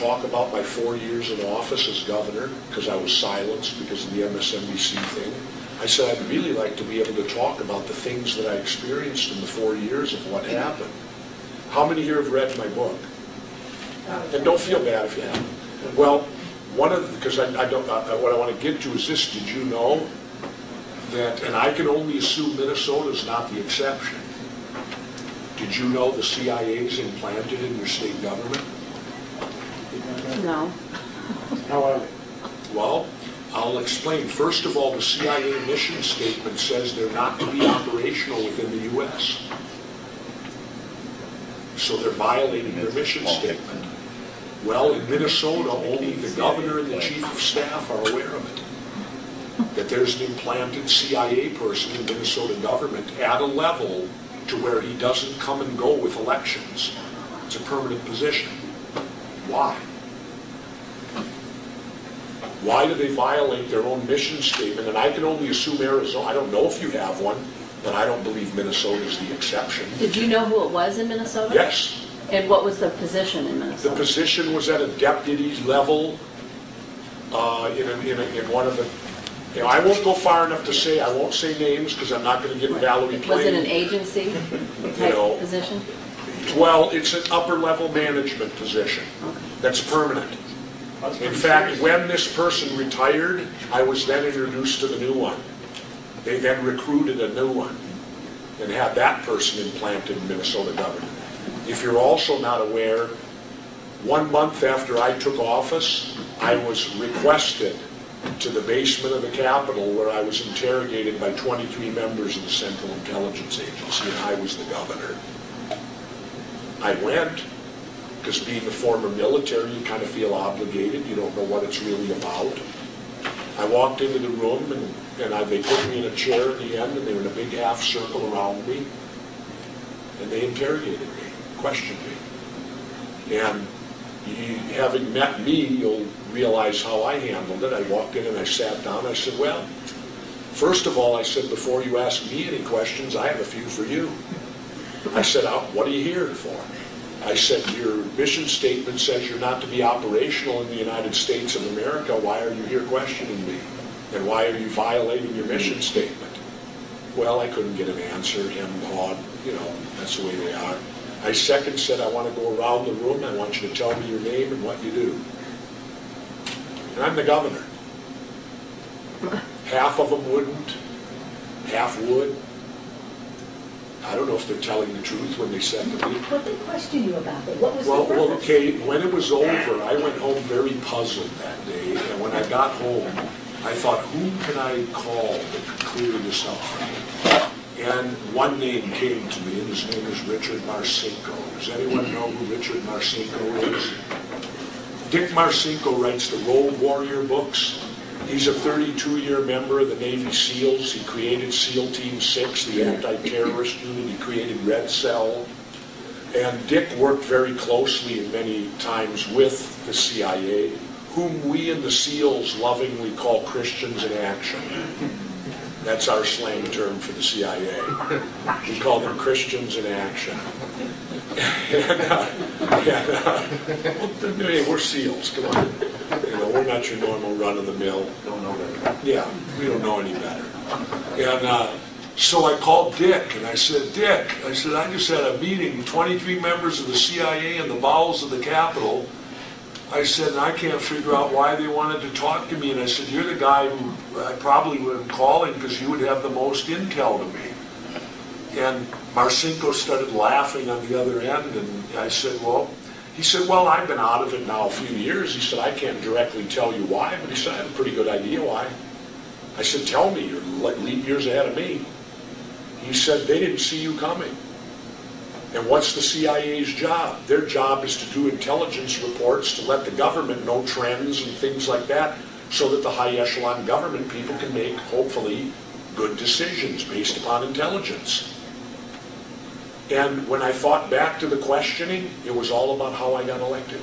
talk about my 4 years in office as governor, because I was silenced because of the MSNBC thing. I said, I'd really like to be able to talk about the things that I experienced in the 4 years of what happened. How many here have read my book? And don't feel bad if you haven't. Well, because what I want to get to is this: did you know that, and I can only assume Minnesota is not the exception, did you know the CIA is implanted in your state government? No. How are they? Well, I'll explain. First of all, the CIA mission statement says they're not to be operational within the U.S. So they're violating their mission statement. Well, in Minnesota, only the governor and the chief of staff are aware of it. That there's an implanted CIA person in the Minnesota government at a level to where he doesn't come and go with elections. It's a permanent position. Why? Why do they violate their own mission statement? And I can only assume Arizona. I don't know if you have one, but I don't believe Minnesota is the exception. Did you know who it was in Minnesota? Yes. And what was the position in Minnesota? The position was at a deputy level in one of the... I won't go far enough to say, I won't say names because I'm not going to get Valerie Plain. Was it an agency type position? Well, it's an upper level management position. Okay. That's permanent. In fact, when this person retired, I was then introduced to the new one. They then recruited a new one and had that person implanted in Minnesota government. If you're also not aware, 1 month after I took office, I was requested to the basement of the Capitol where I was interrogated by 23 members of the Central Intelligence Agency, and I was the governor. I went, because being a former military, you kind of feel obligated. You don't know what it's really about. I walked into the room, and they put me in a chair at the end, and they were in a big half circle around me, and they interrogated me, questioned me. And having met me, you'll realize how I handled it. I walked in and I sat down. I said, well, first of all, I said, before you ask me any questions, I have a few for you. I said, what are you here for? I said, your mission statement says you're not to be operational in the United States of America. Why are you here questioning me? And why are you violating your mission statement? Well, I couldn't get an answer. Hawed, that's the way they are. I second said, I want to go around the room. I want you to tell me your name and what you do. And I'm the governor. Half of them wouldn't. Half would. I don't know if they're telling the truth when they said to me. What did they question you about? What was the purpose? Well, okay, when it was over, I went home very puzzled that day. And when I got home, I thought, who can I call that could clear this up for me? And one name came to me, and his name is Richard Marcinko. Does anyone know who Richard Marcinko is? Dick Marcinko writes the Road Warrior books. He's a 32-year member of the Navy SEALs. He created SEAL Team 6, the anti-terrorist unit. He created Red Cell. And Dick worked very closely and many times with the CIA, whom we in the SEALs lovingly call Christians in Action. That's our slang term for the CIA. We call them Christians in Action. Hey, we're SEALs, come on. We're not your normal run-of-the-mill. Don't know better. Yeah, we don't know any better. And so I called Dick, and I said, Dick, I just had a meeting with 23 members of the CIA in the bowels of the Capitol. I said, and I can't figure out why they wanted to talk to me. And I said, you're the guy who I probably would have calling because you would have the most intel to me. And Marcinko started laughing on the other end, and I said, he said, I've been out of it now a few years. He said, I can't directly tell you why, but he said, I have a pretty good idea why. I said, tell me, you're like leap years ahead of me. He said, they didn't see you coming. And what's the CIA's job? Their job is to do intelligence reports to let the government know trends and things like that so that the high echelon government people can make, hopefully, good decisions based upon intelligence. And when I thought back to the questioning, it was all about how I got elected.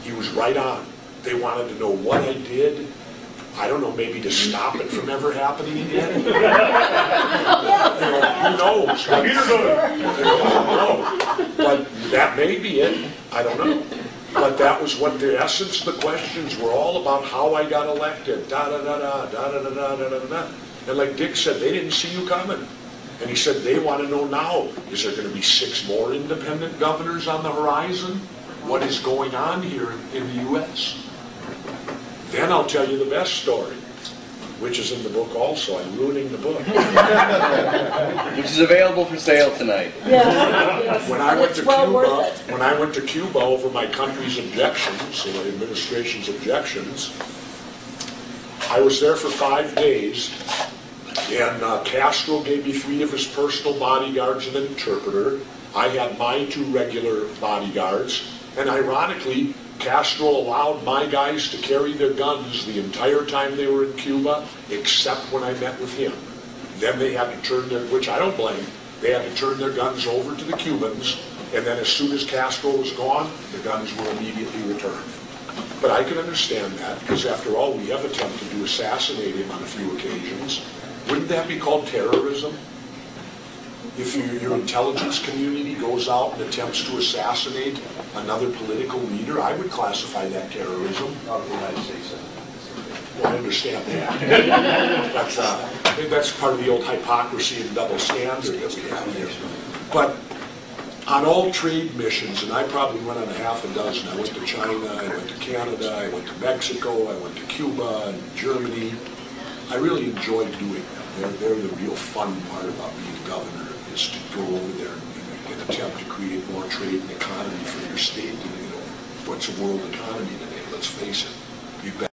He was right on. They wanted to know what I did. I don't know, maybe to stop it from ever happening again. Who knows? But that may be it. I don't know. But that was what the essence of the questions were all about, how I got elected, da-da-da-da, da-da-da-da, da-da-da-da. And like Dick said, they didn't see you coming. And he said, they want to know now, is there going to be 6 more independent governors on the horizon? What is going on here in the U.S.? Then I'll tell you the best story, which is in the book also. I'm ruining the book. Which is available for sale tonight. Yes. When I went to It's well Cuba, worth it. when I went to Cuba over my country's objections, the administration's objections, I was there for 5 days, and Castro gave me 3 of his personal bodyguards and an interpreter. I had my 2 regular bodyguards, and ironically, Castro allowed my guys to carry their guns the entire time they were in Cuba, except when I met with him. Then they had to turn their, which I don't blame, they had to turn their guns over to the Cubans, and then as soon as Castro was gone, the guns were immediately returned. But I can understand that, because after all, we have attempted to assassinate him on a few occasions. Wouldn't that be called terrorism? If your intelligence community goes out and attempts to assassinate another political leader, I would classify that terrorism. Not the United States. Well, I understand that. That's part of the old hypocrisy and double standard that we have here. But on all trade missions, and I probably went on a half a dozen. I went to China, I went to Canada, I went to Mexico, I went to Cuba and Germany. I really enjoyed doing them. They're the real fun part about being governor, is to go over there and attempt to create more trade and economy for your state. You know, what's a world economy today? Let's face it. You've got